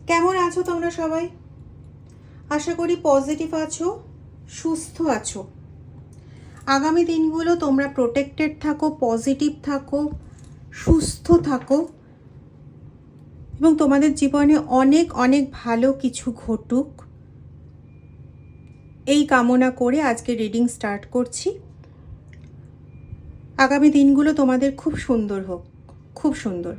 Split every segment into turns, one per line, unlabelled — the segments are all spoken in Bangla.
কেমন আছো তোমরা সবাই? আশা করি পজিটিভ আছো, সুস্থ আছো। আগামী দিনগুলো তোমরা প্রোটেক্টেড থাকো, পজিটিভ থাকো, সুস্থ থাকো এবং তোমাদের জীবনে অনেক অনেক ভালো কিছু ঘটুক এই কামনা করে আজকে রিডিং স্টার্ট করছি। আগামী দিনগুলো তোমাদের খুব সুন্দর হোক, খুব সুন্দর।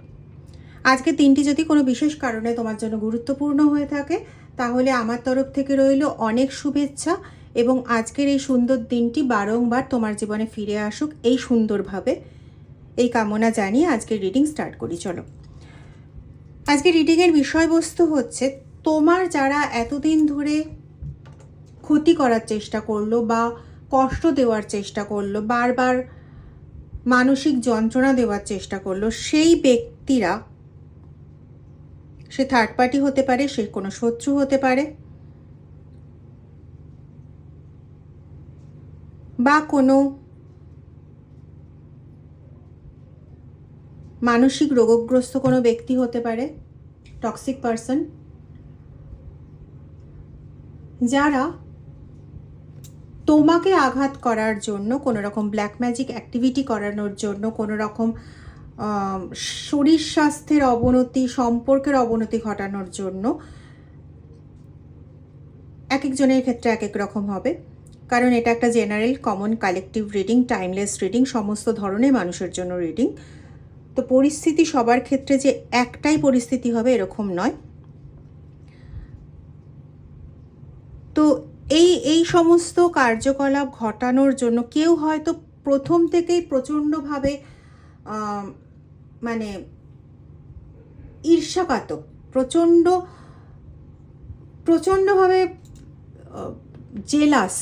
আজকে দিনটি যদি কোনো বিশেষ কারণে তোমার জন্য গুরুত্বপূর্ণ হয়ে থাকে তাহলে আমার তরফ থেকে রইল অনেক শুভেচ্ছা এবং আজকের এই সুন্দর দিনটি বারংবার তোমার জীবনে ফিরে আসুক এই সুন্দরভাবে, এই কামনা জানিয়ে আজকের রিডিং স্টার্ট করি। চলো, আজকে রিডিংয়ের বিষয়বস্তু হচ্ছে তোমার যারা এতদিন ধরে ক্ষতি করার চেষ্টা করলো বা কষ্ট দেওয়ার চেষ্টা করলো, বারবার মানসিক যন্ত্রণা দেওয়ার চেষ্টা করলো, সেই ব্যক্তিরা, সে থার্ড পার্টি হতে পারে, সে কোনো শত্রু হতে পারে বা কোনো মানসিক রোগগ্রস্ত কোনো ব্যক্তি হতে পারে, টক্সিক পারসন, যারা তোমাকে আঘাত করার জন্য, কোনো রকম ব্ল্যাক ম্যাজিক অ্যাক্টিভিটি করানোর জন্য, কোনো রকম শরীর স্বাস্থ্যের অবনতি, সম্পর্কের অবনতি ঘটানোর জন্য, এক একজনের ক্ষেত্রে এক এক রকম হবে, কারণ এটা একটা general common collective reading, timeless reading, সমস্ত ধরনের মানুষের জন্য রিডিং। তো পরিস্থিতি সবার ক্ষেত্রে যে একটাই পরিস্থিতি হবে এরকম নয়। তো এই সমস্ত কার্যকলাপ ঘটানোর জন্য কেউ হয়তো প্রথম থেকেই প্রচণ্ডভাবে মানে ঈর্ষাকাতক, প্রচণ্ডভাবে জেলাস,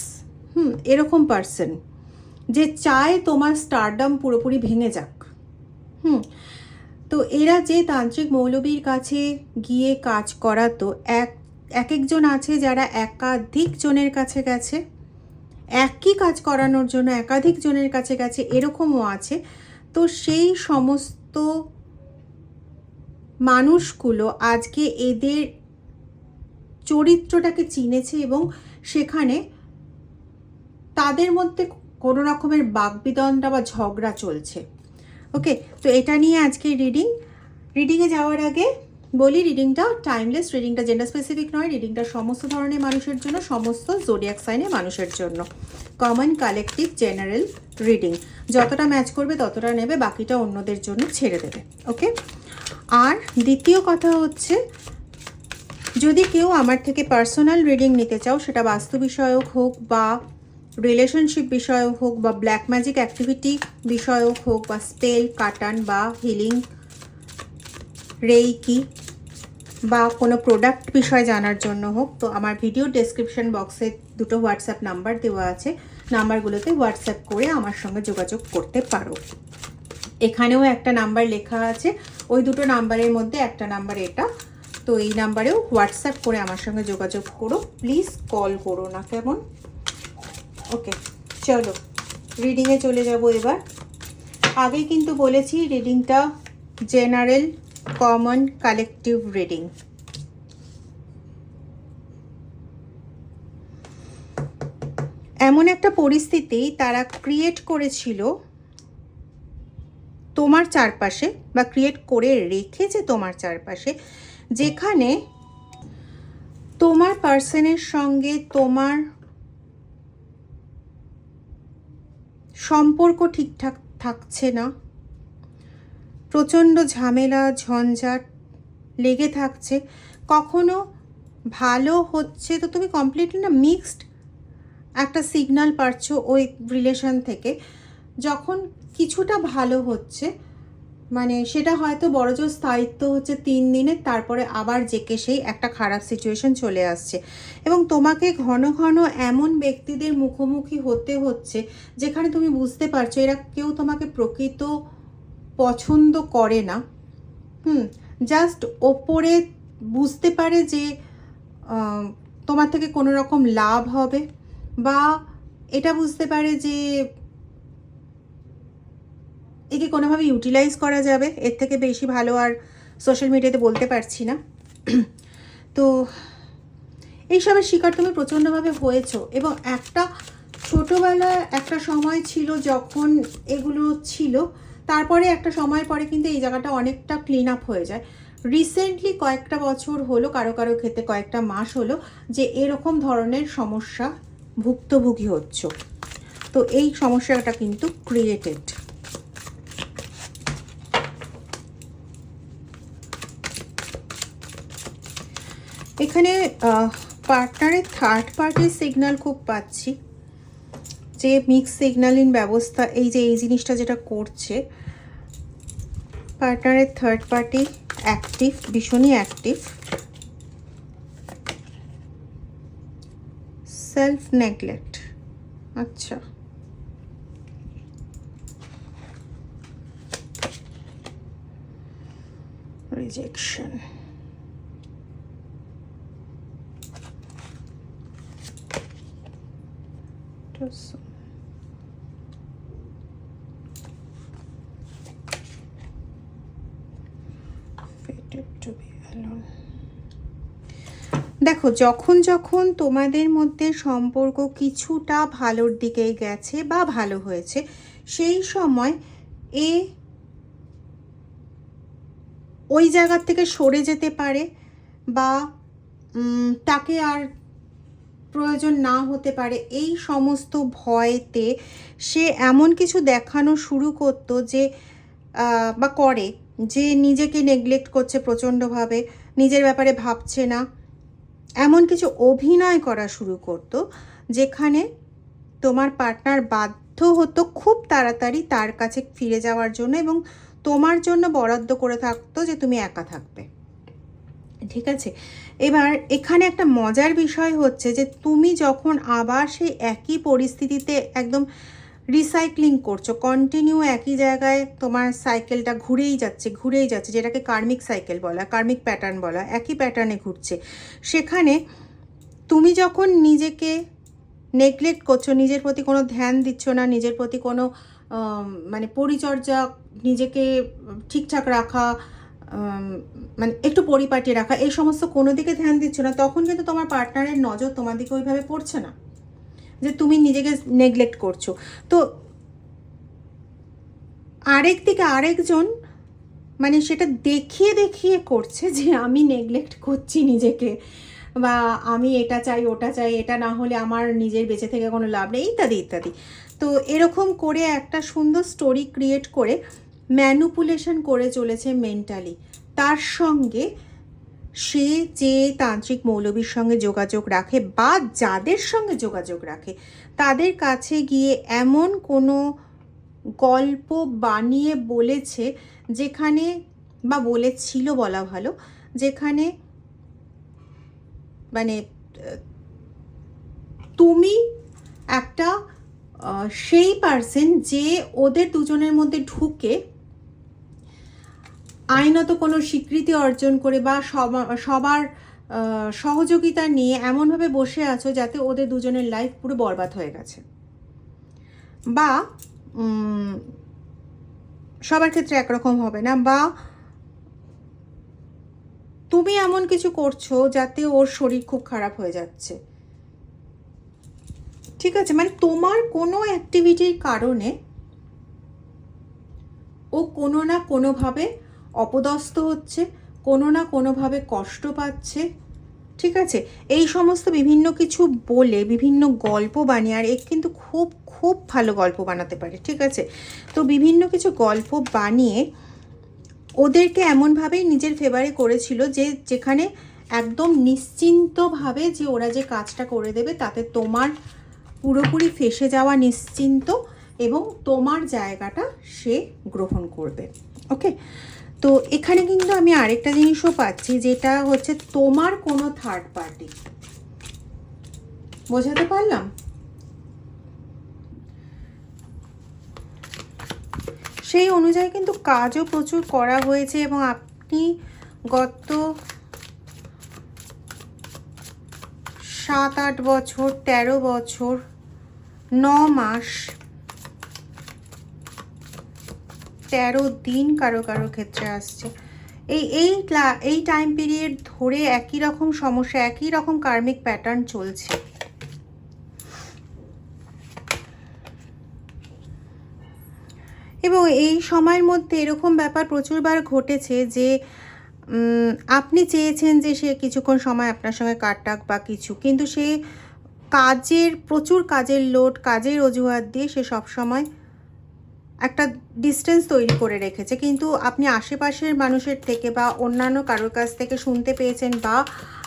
এরকম পার্সন যে চায় তোমার স্টারডম পুরোপুরি ভেঙে যাক। তো এরা যে তান্ত্রিক মৌলবীর কাছে গিয়ে কাজ করাতো, এক একজন আছে যারা একাধিক জনের কাছে গেছে, একই কাজ করানোর জন্য একাধিক জনের কাছে গেছে, এরকমও আছে। তো সেই সমস্ত মানুষগুলো আজকে এদের চরিত্রটাকে চিনেছে এবং সেখানে তাদের মধ্যে কোনো রকমের বাকবিতণ্ডা বা ঝগড়া চলছে। ওকে, তো এটা নিয়ে আজকে রিডিংয়ে যাওয়ার আগে বলি, রিডিংটা টাইমলেস, রিডিংটা জেন্ডার স্পেসিফিক নয়, রিডিংটা সমস্ত ধরনের মানুষের জন্য, সমস্ত জোডিয়াক সাইনের মানুষের জন্য, কমন কালেকটিভ জেনারেল রিডিং। যতটা ম্যাচ করবে ততটা নেবে, বাকিটা অন্যদের জন্য ছেড়ে দেবে। ওকে, আর দ্বিতীয় কথা হচ্ছে, যদি কেউ আমার থেকে পার্সোনাল রিডিং নিতে চাও, সেটা বাস্তু বিষয়ক হোক বা রিলেশনশিপ বিষয়ক হোক বা ব্ল্যাক ম্যাজিক অ্যাক্টিভিটি বিষয়ক হোক বা স্পেল কাটান বা হিলিং, রেইকি বা কোনো প্রোডাক্ট বিষয় জানার জন্য হোক, তো আমার ভিডিও ডেসক্রিপশন বক্সে দুটো হোয়াটসঅ্যাপ নাম্বার দেওয়া আছে, নাম্বারগুলোতে হোয়াটসঅ্যাপ করে আমার সঙ্গে যোগাযোগ করতে পারো। এখানেও একটা নাম্বার লেখা আছে, ওই দুটো নাম্বারের মধ্যে একটা নাম্বার এটা। তো এই নাম্বারেও হোয়াটসঅ্যাপ করে আমার সঙ্গে যোগাযোগ করো, প্লিজ কল করো না, কেমন? ওকে, চলো রিডিংয়ে চলে যাব এবার। আগে কিন্তু বলেছি রিডিংটা জেনারেল কমন কালেকটিভ রিডিং। এমন একটা পরিস্থিতি তারা ক্রিয়েট করেছিল তোমার চারপাশে বা ক্রিয়েট করে রেখেছে তোমার চারপাশে, যেখানে তোমার পার্সনের সঙ্গে তোমার সম্পর্ক ঠিকঠাক থাকছে না, প্রচণ্ড ঝামেলা ঝঞ্ঝাট লেগে থাকছে, কখনো ভালো হচ্ছে, তো তুমি কমপ্লিটলি না মিক্সড একটা সিগন্যাল পাচ্ছ ওই রিলেশন থেকে। যখন কিছুটা ভালো হচ্ছে, মানে সেটা হয়তো বড়জোর স্থায়িত্ব হচ্ছে 3 দিনের, তারপরে আবার যেকে সেই একটা খারাপ সিচুয়েশন চলে আসছে এবং তোমাকে ঘন ঘন এমন ব্যক্তিদের মুখোমুখি হতে হচ্ছে যেখানে তুমি বুঝতে পারছো এরা কেউ তোমাকে প্রকৃত পছন্দ করে না। জাস্ট ওপরে বুঝতে পারে যে তোমার থেকে কোনো রকম লাভ হবে, বা এটা বুঝতে পারে যে একে কোনোভাবে ইউটিলাইজ করা যাবে, এর থেকে বেশি ভালো আর সোশ্যাল মিডিয়াতে বলতে পারছি না। তো এইসবের শিকার তুমি প্রচণ্ডভাবে হয়েছো, এবং একটা ছোটোবেলায় একটা সময় ছিল যখন এগুলো ছিল, তারপরে একটা সময় পরে কিন্তু এই জায়গাটা অনেকটা ক্লিন আপ হয়ে যায়। রিসেন্টলি কয়েকটা বছর হলো, কারো কারো ক্ষেত্রে কয়েকটা মাস হলো, যে এরকম ধরনের সমস্যা ভুক্তভোগী হচ্ছ। তো এই সমস্যাটা কিন্তু ক্রিয়েটেড। এখানে পার্টনারের থার্ড পার্টির সিগন্যাল খুব পাচ্ছি, যে মিক্স সিগন্যালিং ব্যবস্থা, এই যে এই জিনিসটা যেটা করছে, পার্টনারের থার্ড পার্টি অ্যাক্টিভ, ভীষণই অ্যাক্টিভ। সেলফ নেগলেক্ট, আচ্ছা। রিজেকশন, দেখো যখন যখন তোমাদের মধ্যে সম্পর্ক কিছুটা ভালোর দিকে গেছে বা ভালো হয়েছে, সেই সময় ওই জায়গার থেকে সরে যেতে পারে, বা তাকে আর প্রয়োজন না হতে পারে। এই সমস্ত ভয়তে সে এমন কিছু দেখানো শুরু করতো যে বা করে, যে নিজেকে নেগলেক্ট করছে প্রচণ্ডভাবে, নিজের ব্যাপারে ভাবছে না, এমন কিছু অভিনয় করা শুরু করতো, যেখানে তোমার পার্টনার বাধ্য হতো খুব তাড়াতাড়ি তার কাছে ফিরে যাওয়ার জন্য, এবং তোমার জন্য বরাদ্দ করে থাকতো যে তুমি একা থাকবে। ঠিক আছে, এবার এখানে একটা মজার বিষয় হচ্ছে যে তুমি যখন আবার সেই একই পরিস্থিতিতে একদম রিসাইক্লিং করছো, কন্টিনিউ একই জায়গায় তোমার সাইকেলটা ঘুরেই যাচ্ছে, যেটাকে কার্মিক সাইকেল বলা, কার্মিক প্যাটার্ন বলা, একই প্যাটার্নে ঘুরছে, সেখানে তুমি যখন নিজেকে নেগলেক্ট করছো, নিজের প্রতি কোনো ধ্যান দিচ্ছ না, নিজের প্রতি কোনো মানে পরিচর্যা, নিজেকে ঠিকঠাক রাখা, মানে একটু পরিপাটি রাখা, এই সমস্ত কোনো দিকে ধ্যান দিচ্ছ না, তখন কিন্তু তোমার পার্টনারের নজর তোমার দিকে ওইভাবে পড়ছে না, যে তুমি নিজেকে নেগলেক্ট করছো। তো আরেক দিকে আরেকজন মানে সেটা দেখিয়ে দেখিয়ে করছে যে আমি নেগলেক্ট করছি নিজেকে, বা আমি এটা চাই ওটা চাই, এটা না হলে আমার নিজের বেঁচে থেকে কোনো লাভ নেই, ইত্যাদি ইত্যাদি। তো এরকম করে একটা সুন্দর স্টোরি ক্রিয়েট করে ম্যানুপুলেশন করে চলেছে মেন্টালি। তার সঙ্গে সে যে তান্ত্রিক মৌলবীর সঙ্গে যোগাযোগ রাখে বা যাদের সঙ্গে যোগাযোগ রাখে, তাদের কাছে গিয়ে এমন কোনো গল্প বানিয়ে বলেছে যেখানে, বা বলেছিল বলা ভালো, যেখানে মানে তুমি একটা সেই পার্সন যে ওদের দুজনের মধ্যে ঢুকে আইনত কোনো স্বীকৃতি অর্জন করে বা সবার সহযোগিতা নিয়ে এমনভাবে বসে আছো যাতে ওদের দুজনের লাইফ পুরো বরবাদ হয়ে গেছে, বা সবার ক্ষেত্রে একরকম হবে না, বা তুমি এমন কিছু করছো যাতে ওর শরীর খুব খারাপ হয়ে যাচ্ছে। ঠিক আছে, মানে তোমার কোনো অ্যাক্টিভিটির কারণে ও কোনো না কোনোভাবে অপদস্থ হচ্ছে, কোনো না কোনোভাবে কষ্ট পাচ্ছে। ঠিক আছে, এই সমস্ত বিভিন্ন কিছু বলে বিভিন্ন গল্প বানিয়ে, আর এ কিন্তু খুব খুব ভালো গল্প বানাতে পারে। ঠিক আছে, তো বিভিন্ন কিছু গল্প বানিয়ে ওদেরকে এমনভাবেই নিজের ফেভারে করেছিল যে যেখানে একদম নিশ্চিন্তভাবে যে ওরা যে কাজটা করে দেবে তাতে তোমার পুরোপুরি ফেঁসে যাওয়া নিশ্চিন্ত, এবং তোমার জায়গাটা সে গ্রহণ করবে। ওকে, তো এখানে কিন্তু আমি আরেকটা জিনিসও পাচ্ছি, যেটা হচ্ছে তোমার কোনো থার্ড পার্টি। বোঝাতে পারলাম? সেই অনুযায়ী কিন্তু কাজও প্রচুর করা হয়েছে, এবং আপনি গত 7-8 বছর, 13 বছর, 9 মাস, 13 দিন কারো কারো ক্ষেত্রে আসছে, এই টাইম পিরিয়ড ধরে একই রকম সমস্যা, একই রকম কার্মিক প্যাটার্ন চলছে। এবং এই সময়ের মধ্যে এরকম ব্যাপার প্রচুরবার ঘটেছে যে আপনি চেয়েছেন যে সে কিছুক্ষণ সময় আপনার সঙ্গে কাটাক বা কিছু, কিন্তু সে প্রচুর কাজের লোড, কাজের অজুহাত দিয়ে সে সবসময় একটা ডিস্টেন্স তৈরি করে রেখেছে। কিন্তু আপনি আশেপাশের মানুষের থেকে বা অন্যান্য কারোর কাছ থেকে শুনতে পেয়েছেন, বা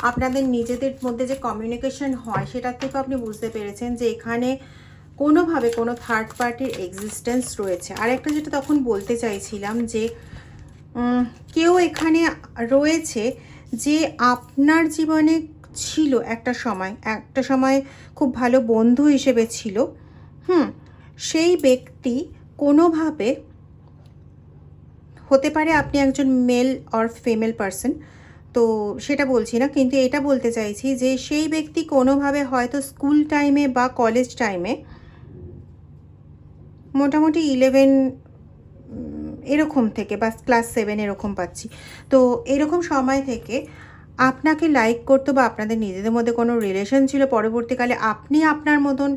আপনাদের নিজেদের মধ্যে যে কমিউনিকেশন হয় সেটার থেকেও আপনি বুঝতে পেরেছেন যে এখানে কোনোভাবে কোনো থার্ড পার্টির এক্সিস্টেন্স রয়েছে। আর একটা যেটা তখন বলতে চাইছিলাম যে কেউ এখানে রয়েছে যে আপনার জীবনে ছিল একটা সময় খুব ভালো বন্ধু হিসেবে ছিল। সেই ব্যক্তি কোনোভাবে, হতে পারে আপনি একজন মেল অর ফিমেল পারসন, তো সেটা বলছি না, কিন্তু এটা বলতে চাইছি যে সেই ব্যক্তি কোনোভাবে হয়তো স্কুল টাইমে বা কলেজ টাইমে, মোটামুটি 11 এরকম থেকে বা ক্লাস 7 এরকম পাচ্ছি, তো এরকম সময় থেকে আপনাকে লাইক করতো বা আপনাদের নিজেদের মধ্যে কোনো রিলেশন ছিল। পরবর্তীকালে আপনি আপনার মতন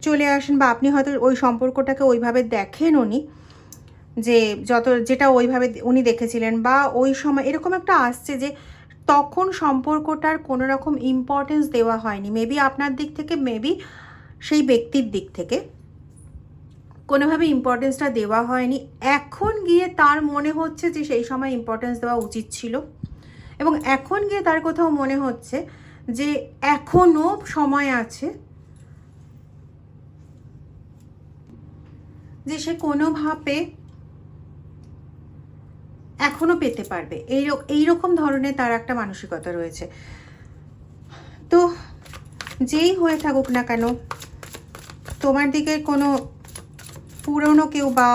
চলে আসেন, বা আপনি হয়তো ওই সম্পর্কটাকে ওইভাবে দেখেন উনি যে যেটা ওইভাবে উনি দেখেছিলেন, বা ওই সময় এরকম একটা আসছে যে তখন সম্পর্কটার কোনো রকম ইম্পর্টেন্স দেওয়া হয়নি। মেবি আপনার দিক থেকে, মেবি সেই ব্যক্তির দিক থেকে কোনোভাবে ইম্পর্টেন্সটা দেওয়া হয়নি। এখন গিয়ে তার মনে হচ্ছে যে সেই সময় ইম্পর্টেন্স দেওয়া উচিত ছিল, এবং এখন গিয়ে তার কোথাও মনে হচ্ছে যে এখনও সময় আছে যে সে কোনোভাবে এখনও পেতে পারবে, এইরকম ধরনের তার একটা মানসিকতা রয়েছে। তো যেই হয়ে থাকুক না কেন, তোমার দিকের কোনো পুরনো কেউ বা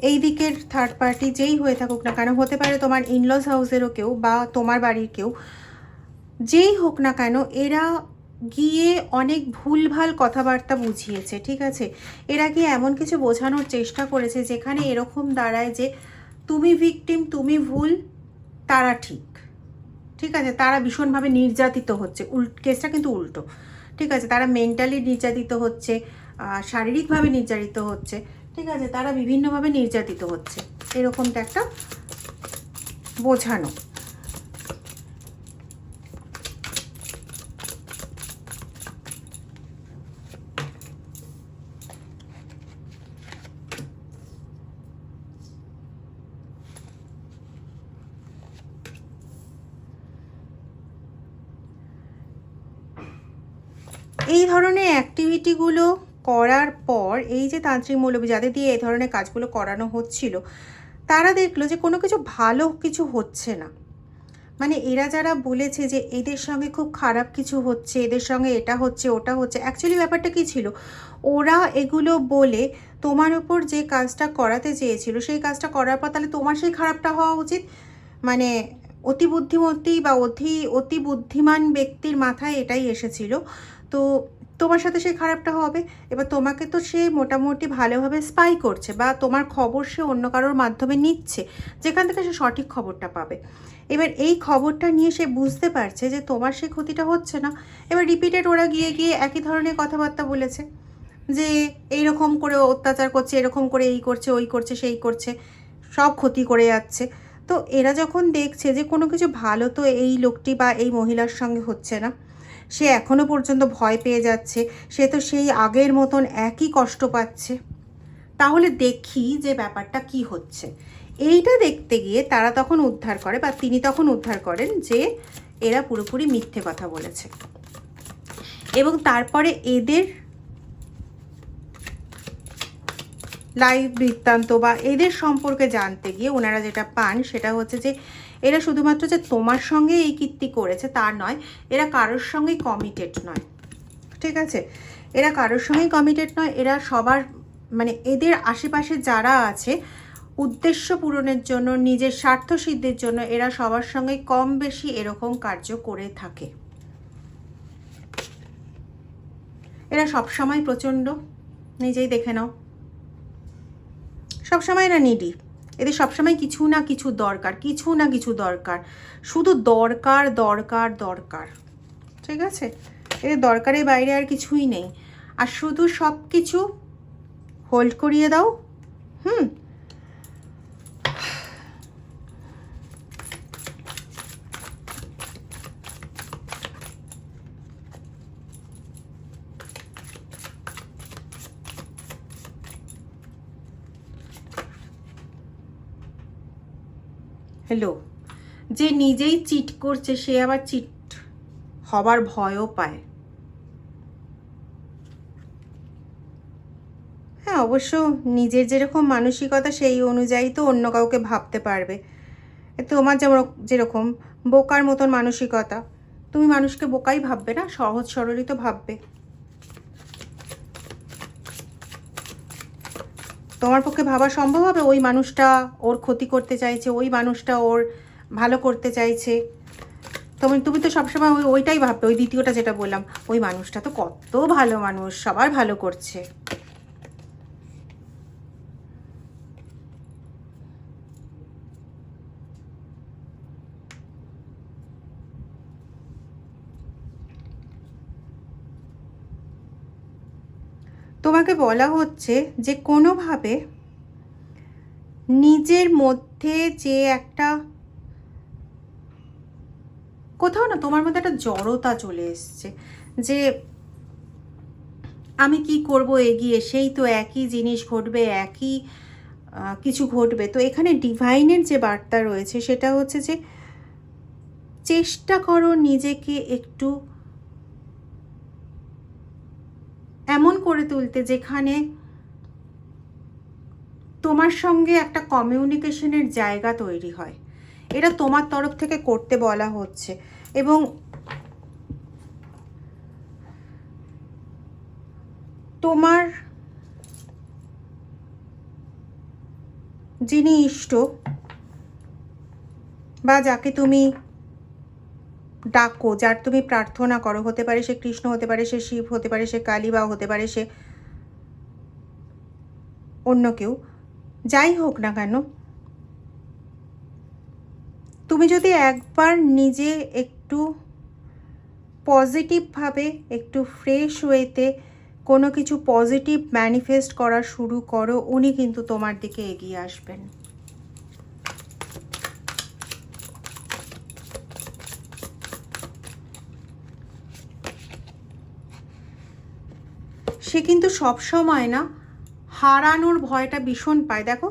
এই দিকের থার্ড পার্টি যেই হয়ে থাকুক না কেন, হতে পারে তোমার ইনলস হাউসেরও কেউ বা তোমার বাড়ির কেউ, যেই হোক না কেন, এরা গিয়ে অনেক ভুলভাল কথাবার্তা বুঝিয়েছে। ঠিক আছে, এরা গিয়ে এমন কিছু বোঝানোর চেষ্টা করেছে যেখানে এরকম দাঁড়ায় যে তুমি ভিকটিম, তুমি ভুল, তারা ঠিক। ঠিক আছে, তারা ভীষণভাবে নির্যাতিত হচ্ছে। কেসটা কিন্তু উল্টো। ঠিক আছে, তারা মেন্টালি নির্যাতিত হচ্ছে, শারীরিকভাবে নির্যাতিত হচ্ছে। ঠিক আছে, তারা বিভিন্নভাবে নির্যাতিত হচ্ছে, এরকমটা একটা বোঝানো। এই ধরনের অ্যাক্টিভিটিগুলো করার পর এই যে তান্ত্রিক মৌলবী যাদের দিয়ে এই ধরনের কাজগুলো করানো হচ্ছিল, তারা দেখলো যে কোনো কিছু ভালো কিছু হচ্ছে না। মানে এরা যারা বলেছে যে এদের সঙ্গে খুব খারাপ কিছু হচ্ছে, এদের সঙ্গে এটা হচ্ছে ওটা হচ্ছে, অ্যাকচুয়ালি ব্যাপারটা কী ছিল, ওরা এগুলো বলে তোমার উপর যে কাজটা করাতে চেয়েছিল সেই কাজটা করার পর তাহলে তোমার সেই খারাপটা হওয়া উচিত। মানে অতি বুদ্ধিমতী বা অতি বুদ্ধিমান ব্যক্তির মাথায় এটাই এসেছিল, তো তোমার সাথে সেই খারাপটা হবে। এবার তোমাকে তো সে মোটামুটি ভালোভাবে স্পাই করছে, বা তোমার খবর সে অন্য কারোর মাধ্যমে নিচ্ছে, যেখান থেকে সে সঠিক খবরটা পাবে। এবার এই খবরটা নিয়ে সে বুঝতে পারছে যে তোমার সেই ক্ষতিটা হচ্ছে না। এবার রিপিটেড ওরা গিয়ে গিয়ে একই ধরনের কথাবার্তা বলেছে যে এইরকম করে অত্যাচার করছে, এরকম করে এই করছে, ওই করছে, সেই করছে, সব ক্ষতি করে যাচ্ছে। তো এরা যখন দেখছে যে কোনো কিছু ভালো তো এই লোকটি বা এই মহিলার সঙ্গে হচ্ছে না, সে এখনও পর্যন্ত ভয় পেয়ে যাচ্ছে, সে তো সেই আগের মতন একই কষ্ট পাচ্ছে, তাহলে দেখি যে ব্যাপারটা কি হচ্ছে। এইটা দেখতে গিয়ে তারা তখন উদ্ধার করে, বা তিনি তখন উদ্ধার করেন যে এরা পুরোপুরি মিথ্যে কথা বলেছে। এবং তারপরে এদের লাইভ বৃত্তান্ত বা এদের সম্পর্কে জানতে গিয়ে ওনারা যেটা পান সেটা হচ্ছে যে এরা শুধুমাত্র যে তোমার সঙ্গে এই কীর্তি করেছে তা নয়, এরা কারোর সঙ্গেই কমিটেড নয়। ঠিক আছে, এরা কারোর সঙ্গেই কমিটেড নয়, এরা সবার, মানে এদের আশেপাশে যারা আছে উদ্দেশ্য পূরণের জন্য, নিজের স্বার্থ সিদ্ধির জন্য এরা সবার সঙ্গে কম বেশি এরকম কার্য করে থাকে। এরা সবসময় প্রচণ্ড, নিজেই দেখে নাও, সবসময় এরা নিডি, এদের সবসময় কিছু না কিছু দরকার, কিছু না কিছু দরকার, শুধু দরকার দরকার দরকার, ঠিক আছে? এদের দরকারের বাইরে আর কিছুই নেই। আর শুধু সব কিছু হোল্ড করিয়ে দাও। হ্যালো, যে নিজেই চিট করছে সে আবার চিট হবার ভয়ও পায়। হ্যাঁ, অবশ্য নিজের যেরকম মানসিকতা সেই অনুযায়ী তো অন্য কাউকে ভাবতে পারবে। তোমার যেরকম বোকার মতন মানসিকতা, তুমি মানুষকে বোকাই ভাববে না, সহজ সরলই তো ভাববে। তোমার পক্ষে ভাবা সম্ভব হবে ওই মানুষটা ওর ক্ষতি করতে চাইছে, ওই মানুষটা ওর ভালো করতে চাইছে? তুমি তো সবসময় ওইটাই ভাববে, ওই দ্বিতীয়টা যেটা বললাম, ওই মানুষটা তো কত ভালো মানুষ, সবার ভালো করছে। তোমাকে বলা হচ্ছে যে কোনোভাবে নিজের মধ্যে যে একটা কোথাও না তোমার মধ্যে একটা জড়তা চলে এসছে, যে আমি কি করব এগিয়ে, সেই তো একই জিনিস ঘটবে, একই কিছু ঘটবে। তো এখানে ডিভাইনের যে বার্তা রয়েছে সেটা হচ্ছে যে চেষ্টা করো নিজেকে একটু এমন করে তুলতে যেখানে তোমার সঙ্গে একটা কমিউনিকেশনের জায়গা তৈরি হয়। এটা তোমার তরফ থেকে করতে বলা হচ্ছে। এবং তোমার যিনি ইষ্ট বা যাকে তুমি ডাকো, যার তুমি প্রার্থনা করো, হতে পারে সে কৃষ্ণ, হতে পারে সে শিব, হতে পারে সে কালী, বা হতে পারে সে অন্য কেউ, যাই হোক না কেন, তুমি যদি একবার নিজে একটু পজিটিভভাবে, একটু ফ্রেশ ওয়েতে কোনো কিছু পজিটিভ ম্যানিফেস্ট করা শুরু করো, উনি কিন্তু তোমার দিকে এগিয়ে আসবেন। সে কিন্তু সব সময় না হারানোর ভয়টা ভীষণ পায়। দেখো,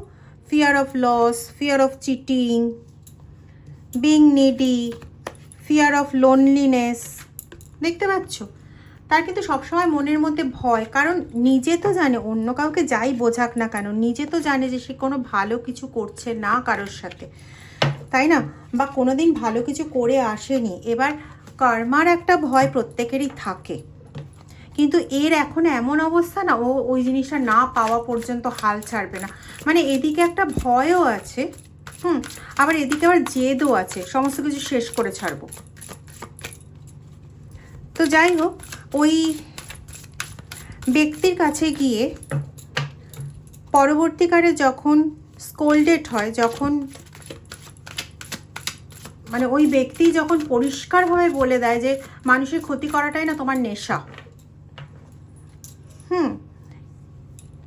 fear of loss, fear of cheating, being needy, fear of loneliness, দেখতে পাচ্ছ? তার কিন্তু সবসময় মনের মধ্যে ভয়, কারণ নিজে তো জানে, অন্য কাউকে যাই বোঝাক না কেন, নিজে তো জানে যে সে কোনো ভালো কিছু করছে না কারোর সাথে, তাই না? বা কোনোদিন ভালো কিছু করে আসেনি। এবার কর্মার একটা ভয় প্রত্যেকেরই থাকে, কিন্তু এর এখন এমন অবস্থা না, ও ওই জিনিসটা না পাওয়া পর্যন্ত হাল ছাড়বে না। মানে এদিকে একটা ভয়ও আছে, আবার এদিকে আবার জেদও আছে, সমস্ত কিছু শেষ করে ছাড়বো। তো যাই হোক, ওই ব্যক্তির কাছে গিয়ে পরবর্তীকালে যখন স্কোল্ডেড হয়, যখন মানে ওই ব্যক্তি যখন পরিষ্কারভাবে বলে দেয় যে মানুষের ক্ষতি করাটাই না তোমার নেশা,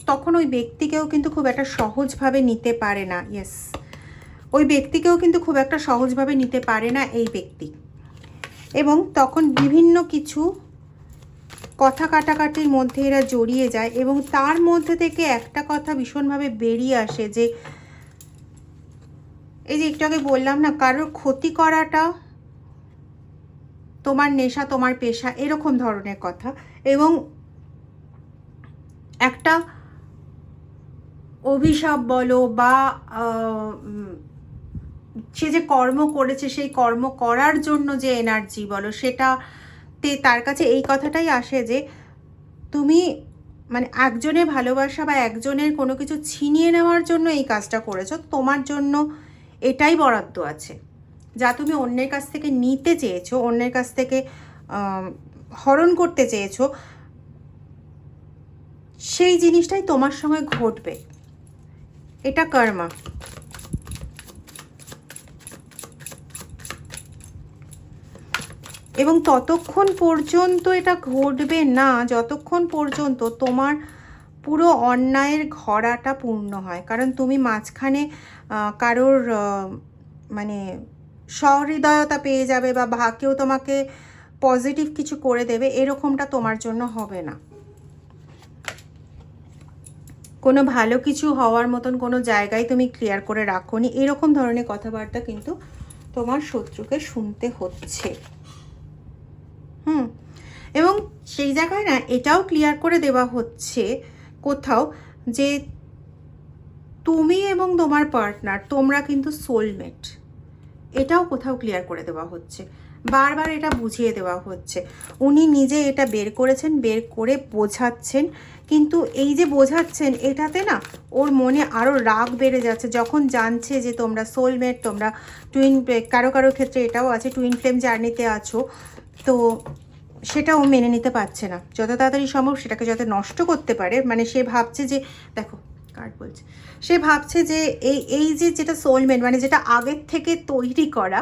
তখন ওই ব্যক্তিকেও কিন্তু খুব একটা সহজভাবে নিতে পারে না। ইয়েস, ওই ব্যক্তিকেও কিন্তু খুব একটা সহজভাবে নিতে পারে না এই ব্যক্তি। এবং তখন বিভিন্ন কিছু কথা কাটাকাটির মধ্যে এরা জড়িয়ে যায়, এবং তার মধ্যে থেকে একটা কথা ভীষণভাবে বেরিয়ে আসে যে এই যে একটু আগে বললাম না, কারোর ক্ষতি করাটা তোমার নেশা, তোমার পেশা, এরকম ধরনের কথা। এবং একটা অভিশাপ বলো বা সে যে কর্ম করেছে, সেই কর্ম করার জন্য যে এনার্জি বলো, সেটাতে তার কাছে এই কথাটাই আসে যে তুমি মানে একজনের ভালোবাসা বা একজনের কোনো কিছু ছিনিয়ে নেওয়ার জন্য এই কাজটা করেছো, তোমার জন্য এটাই বরাদ্দ আছে। যা তুমি অন্যের কাছ থেকে নিতে চেয়েছো, অন্যের কাছ থেকে হরণ করতে চেয়েছো, সেই জিনিসটাই তোমার সঙ্গে ঘটবে। এটা কর্মা। এবং ততক্ষণ পর্যন্ত এটা ঘটবে না যতক্ষণ পর্যন্ত তোমার পুরো অন্যায়ের ঘরাটা পূর্ণ হয়। কারণ তুমি মাঝখানে কারোর মানে সহৃদয়তা পেয়ে যাবে বা কেউ তোমাকে পজিটিভ কিছু করে দেবে, এরকমটা তোমার জন্য হবে না। কোনো ভালো কিছু হওয়ার মতন কোনো জায়গায় তুমি ক্লিয়ার করে রাখোনি, এরকম ধরনের কথাবার্তা কিন্তু তোমার শত্রুকে শুনতে হচ্ছে। এবং সেই জায়গায় না এটাও ক্লিয়ার করে দেওয়া হচ্ছে কোথাও যে তুমি এবং তোমার পার্টনার তোমরা কিন্তু সোলমেট, এটাও কোথাও ক্লিয়ার করে দেওয়া হচ্ছে। বারবার এটা বুঝিয়ে দেওয়া হচ্ছে। উনি নিজে এটা বের করেছেন, বের করে বোঝাচ্ছেন, কিন্তু এই যে বোঝাচ্ছেন এটাতে না ওর মনে আরও রাগ বেড়ে যাচ্ছে যখন জানছে যে তোমরা সোলমেট, তোমরা টুইন, কারো কারো ক্ষেত্রে এটাও আছে টুইন ফ্লেম জার্নিতে আছো। তো সেটা ও মেনে নিতে পারছে না, যত তাড়াতাড়ি সম্ভব সেটাকে যাতে নষ্ট করতে পারে। মানে সে ভাবছে যে, দেখো কার্ড বলছে, সে ভাবছে যে এই যে যেটা সোলমেট মানে যেটা আগের থেকে তৈরি করা,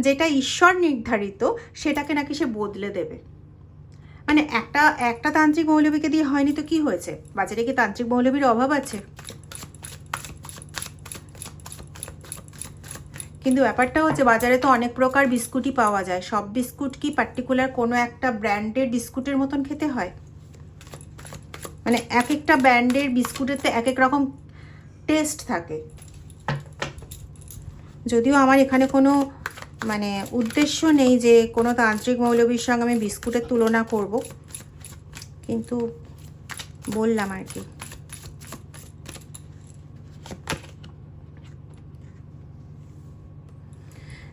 যেটা ঈশ্বর নির্ধারিত, সেটাকে নাকি সে বদলে দেবে। মানে একটা তান্ত্রিক মৌলবীকে দিয়ে হয়নি তো কি হয়েছে? বাজারে কি তান্ত্রিক মৌলবীর অভাব আছে? কিন্তু ব্যাপারটা হচ্ছে বাজারে তো অনেক প্রকার বিস্কুটই পাওয়া যায়। সব বিস্কুট কি পার্টিকুলার কোনো একটা ব্র্যান্ডের বিস্কুটের মতন খেতে হয়? মানে এক একটা ব্র্যান্ডের বিস্কুটেতে এক এক রকম টেস্ট থাকে। যদিও আমার এখানে কোনো মানে উদ্দেশ্য নেই যে কোনো তান্ত্রিক মৌলবীর সঙ্গে আমি বিস্কুটের তুলনা করব, কিন্তু বললাম আর কি।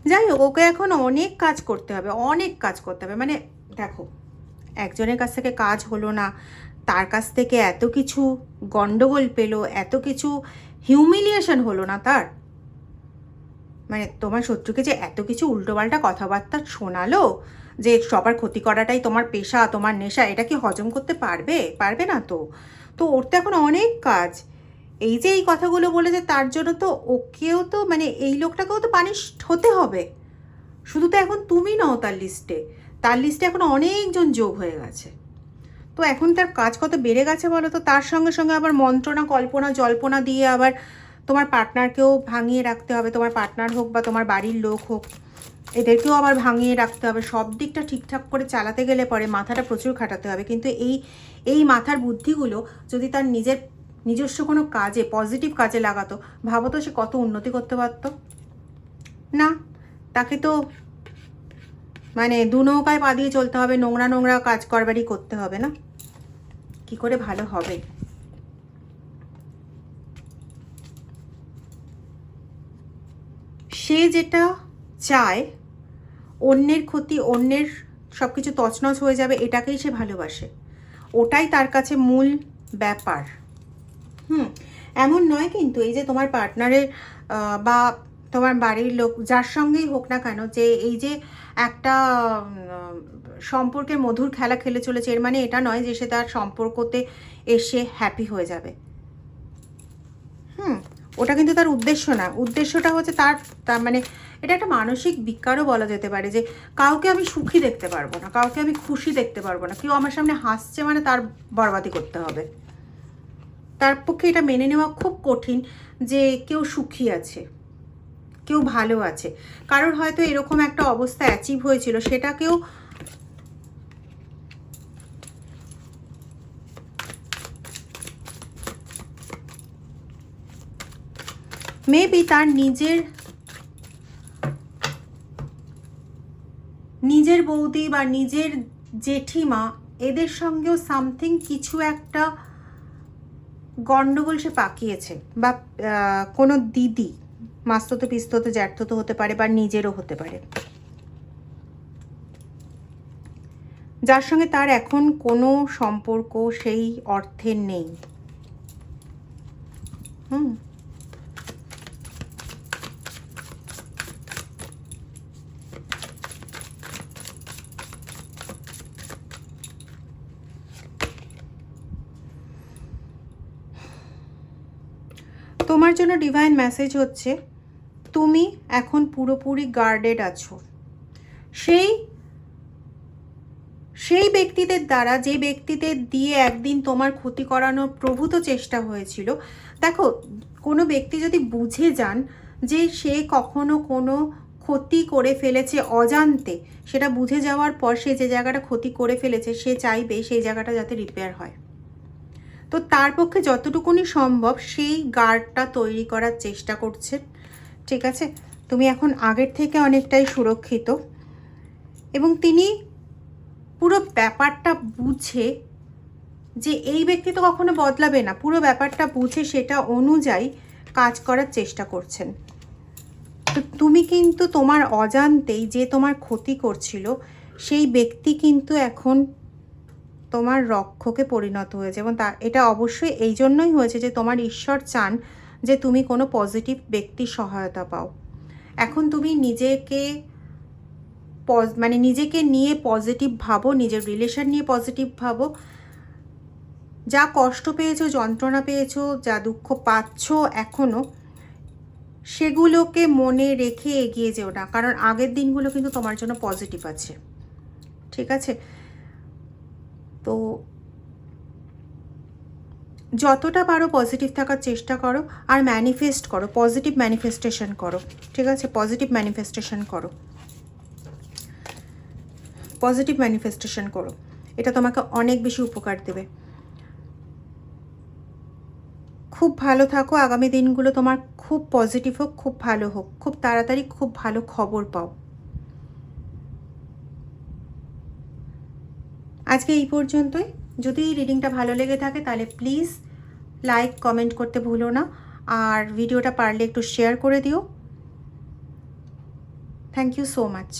যাই হোক, ওকে এখন অনেক কাজ করতে হবে, অনেক কাজ করতে হবে। মানে দেখো, একজনের কাছ থেকে কাজ হলো না, তার কাছ থেকে এত কিছু গন্ডগোল পেলো, এত কিছু হিউমিলিয়েশন হলো না তার, মানে তোমার শত্রুকে যে এত কিছু উল্টোপাল্টা কথাবার্তা শোনালো যে সবার ক্ষতি করাটাই তোমার পেশা, তোমার নেশা, এটা কি হজম করতে পারবে? পারবে না তো। তো ওর তো এখন অনেক কাজ। এই যে এই কথাগুলো বলেছে তার জন্য তো ওকেও তো মানে এই লোকটাকেও তো পানিশ হতে হবে। শুধু তো এখন তুমি নও তার লিস্টে, তার লিস্টে এখন অনেকজন যোগ হয়ে গেছে। তো এখন তার কাজ কত বেড়ে গেছে বলো তো। তার সঙ্গে সঙ্গে আবার মন্ত্রণা কল্পনা জল্পনা দিয়ে আবার তোমার পার্টনারকেও ভাঙিয়ে রাখতে হবে। তোমার পার্টনার হোক বা তোমার বাড়ির লোক হোক, এদেরকেও আবার ভাঙিয়ে রাখতে হবে। সব দিকটা ঠিকঠাক করে চালাতে গেলে পরে মাথাটা প্রচুর খাটাতে হবে। কিন্তু এই মাথার বুদ্ধিগুলো যদি তার নিজস্ব কোনো কাজে, পজিটিভ কাজে লাগাতো, ভাবো তো সে কত উন্নতি করতে পারতো। না, তাকে তো মানে দু নৌকায় পা দিয়ে চলতে হবে, নোংরা নোংরা কাজ করবারই করতে হবে। না, কি করে ভালো হবে? সে যেটা চায়, অন্যের ক্ষতি, অন্যের সব কিছু তছনছ হয়ে যাবে, এটাকেই সে ভালোবাসে। ওটাই তার কাছে মূল ব্যাপার। এমন নয় কিন্তু এই যে তোমার পার্টনারের বা তোমার বাড়ির লোক যার সঙ্গেই হোক না কেন, যে এই যে একটা সম্পর্কের মধুর খেলা খেলে চলেছে, এর মানে এটা নয় যে সে তার সম্পর্কতে এসে হ্যাপি হয়ে যাবে। ওটা কিন্তু তার উদ্দেশ্য না। উদ্দেশ্যটা হচ্ছে তার মানে এটা একটা মানসিক বিকারও বলা যেতে পারে, যে কাউকে আমি সুখী দেখতে পারবো না, কাউকে আমি খুশি দেখতে পারবো না। কেউ আমার সামনে হাসছে মানে তার বরবাদি করতে হবে। তার পক্ষে এটা মেনে নেওয়া খুব কঠিন যে কেউ সুখী আছে, কেউ ভালো আছে। কারোর হয়তো এরকম একটা অবস্থা অ্যাচিভ হয়েছিল, সেটাকেও মেবি তার নিজের বৌদি বা নিজের জেঠিমা, এদের সঙ্গেও সামথিং কিছু একটা গন্ডগোল সে পাকিয়েছে। বা কোনো দিদি, মাস্ততো পিস্ততো জ্যাঠতো হতে পারে বা নিজেরও হতে পারে, যার সঙ্গে তার এখন কোনো সম্পর্ক সেই অর্থে নেই। তোমার জন্য ডিভাইন মেসেজ হচ্ছে তুমি এখন পুরোপুরি গার্ডেড আছো। সেই সেই ব্যক্তিদের দ্বারা, যে ব্যক্তিদের দিয়ে একদিন তোমার ক্ষতি করানোর প্রভূত চেষ্টা হয়েছিল, দেখো কোনো ব্যক্তি যদি বুঝে যান যে সে কখনো কোনো ক্ষতি করে ফেলেছে অজান্তে, সেটা বুঝে যাওয়ার পর সে যে জায়গাটা ক্ষতি করে ফেলেছে সে চাইবে সেই জায়গাটা যাতে রিপেয়ার হয়। তো তার পক্ষে যতটুকুনি সম্ভব সেই গার্ডটা তৈরি করার চেষ্টা করছে, ঠিক আছে? তুমি এখন আগের থেকে অনেকটাই সুরক্ষিত, এবং তিনি পুরো ব্যাপারটা বুঝে, যে এই ব্যক্তি তো কখনো বদলাবে না, পুরো ব্যাপারটা বুঝে সেটা অনুযায়ী কাজ করার চেষ্টা করছেন। তো তুমি কিন্তু তোমার অজান্তেই যে তোমার ক্ষতি করছিল সেই ব্যক্তি কিন্তু এখন তোমার রক্ষকে পরিণত হয়েছে, এবং এটা অবশ্যই এই জন্যই হয়েছে যে তোমার ঈশ্বর চান যে তুমি কোনো পজিটিভ ব্যক্তির সহায়তা পাও। এখন তুমি নিজেকে নিজেকে নিয়ে পজিটিভ ভাবো, নিজের রিলেশন নিয়ে পজিটিভ ভাবো। যা কষ্ট পেয়েছো, যন্ত্রণা পেয়েছো, যা দুঃখ পাচ্ছ এখনও, সেগুলোকে মনে রেখে এগিয়ে যেও না, কারণ আগের দিনগুলো কিন্তু তোমার জন্য পজিটিভ আছে, ঠিক আছে? তো যতটা পারো পজিটিভ থাকার চেষ্টা করো, আর ম্যানিফেস্ট করো, পজিটিভ ম্যানিফেস্টেশন করো, ঠিক আছে? পজিটিভ ম্যানিফেস্টেশন করো, পজিটিভ ম্যানিফেস্টেশন করো, এটা তোমাকে অনেক বেশি উপকার দেবে। খুব ভালো থাকো, আগামী দিনগুলো তোমার খুব পজিটিভ হোক, খুব ভালো হোক, খুব তাড়াতাড়ি খুব ভালো খবর পাও। আজকে এই পর্যন্তই। যদি এই রিডিংটা ভালো লেগে থাকে তাহলে প্লিজ লাইক কমেন্ট করতে ভুলো না, আর ভিডিওটা পারলে একটু শেয়ার করে দিও। Thank you so much.